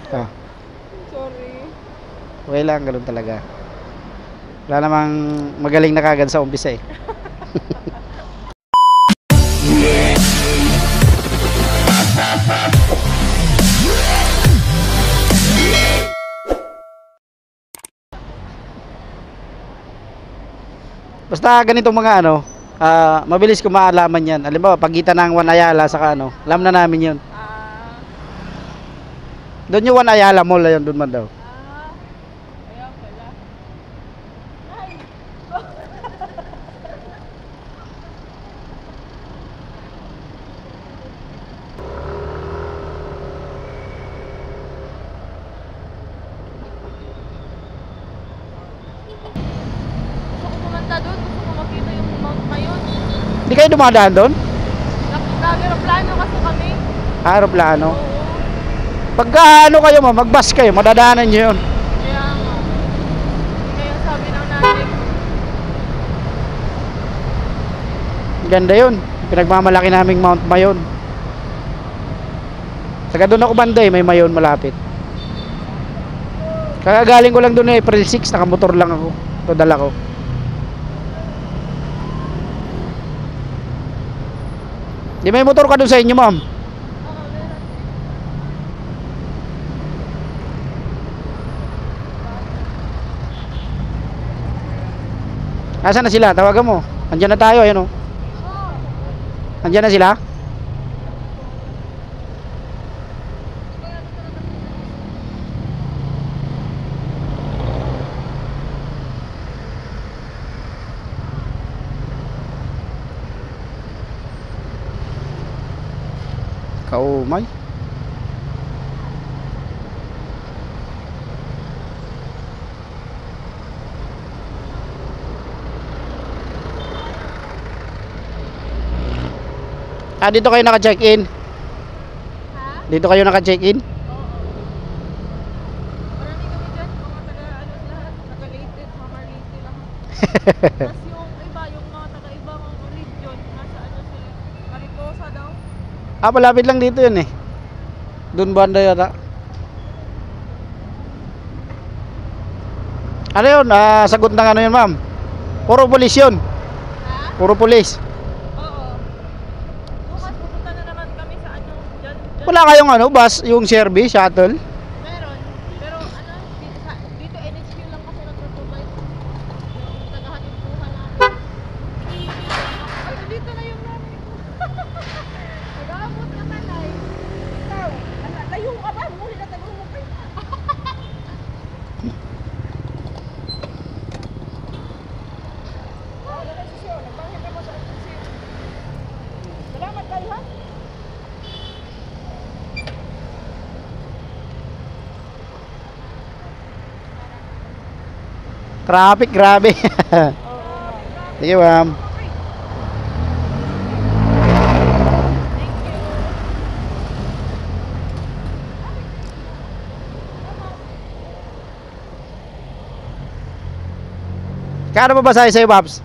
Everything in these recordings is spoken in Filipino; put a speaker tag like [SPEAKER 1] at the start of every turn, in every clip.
[SPEAKER 1] Ah,
[SPEAKER 2] Sorry.
[SPEAKER 1] okay lang, ganun talaga. Wala namang magaling na kagad sa umpisa eh. Basta ganitong mga ano, mabilis ko maalaman yan. Halimbawa, pagitan ng Juan Ayala saka ano, alam na namin yun.
[SPEAKER 2] Ah,
[SPEAKER 1] Doon yung Juan Ayala Mall na yun, doon man daw.
[SPEAKER 2] kaya pala. Ay! Gusto ko pumunta doon. Gusto ko makita yung Mount Mayon.
[SPEAKER 1] Hindi kayo dumadaan doon?
[SPEAKER 2] Nag-aeroplano kasi kami.
[SPEAKER 1] Aeroplano.
[SPEAKER 2] Oo.
[SPEAKER 1] Pagka ano kayo mo, mag-bus kayo, madadaanan nyo yun.
[SPEAKER 2] Kaya nga. Kaya sabi ng nanay ko.
[SPEAKER 1] Ganda yun. Pinagmamalaki naming Mount Mayon. Taga doon ako banda eh, may Mayon malapit. Kagagaling ko lang doon eh, April 6, nakamotor lang ako. Ito dala ko. Di may motor ka doon sa inyo, ma'am?
[SPEAKER 2] Oo, meron.
[SPEAKER 1] Nasaan na sila? Tawagan mo. Andiyan na tayo, ayan o. Andiyan na sila? Kaumay. Dito kayo naka-check-in?
[SPEAKER 2] Ha?
[SPEAKER 1] Dito kayo naka-check-in?
[SPEAKER 2] Oo. Marami kami dyan. Mga taga-ano lahat. Taga-Leyte. Mga Leyte lang. Tapos yung iba, yung mga taga-ibang region. Nasa ano sila. Mariposa daw.
[SPEAKER 1] Malapit lang dito yun eh. Doon banda yata. Ano yun? Sagot ng ano yun, ma'am? Puro pulis yun.
[SPEAKER 2] Ha?
[SPEAKER 1] Puro pulis.
[SPEAKER 2] Oo. Bukas pupunta na naman kami sa ano. Dyan.
[SPEAKER 1] Wala kayong ano, bus, yung service, shuttle?
[SPEAKER 2] Meron. Pero ano, dito NHQ lang kasi nagpo-provide. Yung tagahatid buhay namin. Ay, dito na yung nanay ko. Nag-aabot ka nanay. Ikaw, layo ka ba? Muli na tago mo kayo. Salamat kayo ha.
[SPEAKER 1] Traffic, grabe. Sige, ma'am. Kano pa masahe sa'yo, Babs?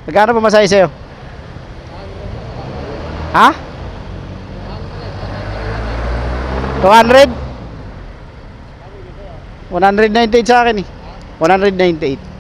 [SPEAKER 1] Magkano pa masahe sa'yo? Ha? 200? 198 sa akin eh. 198.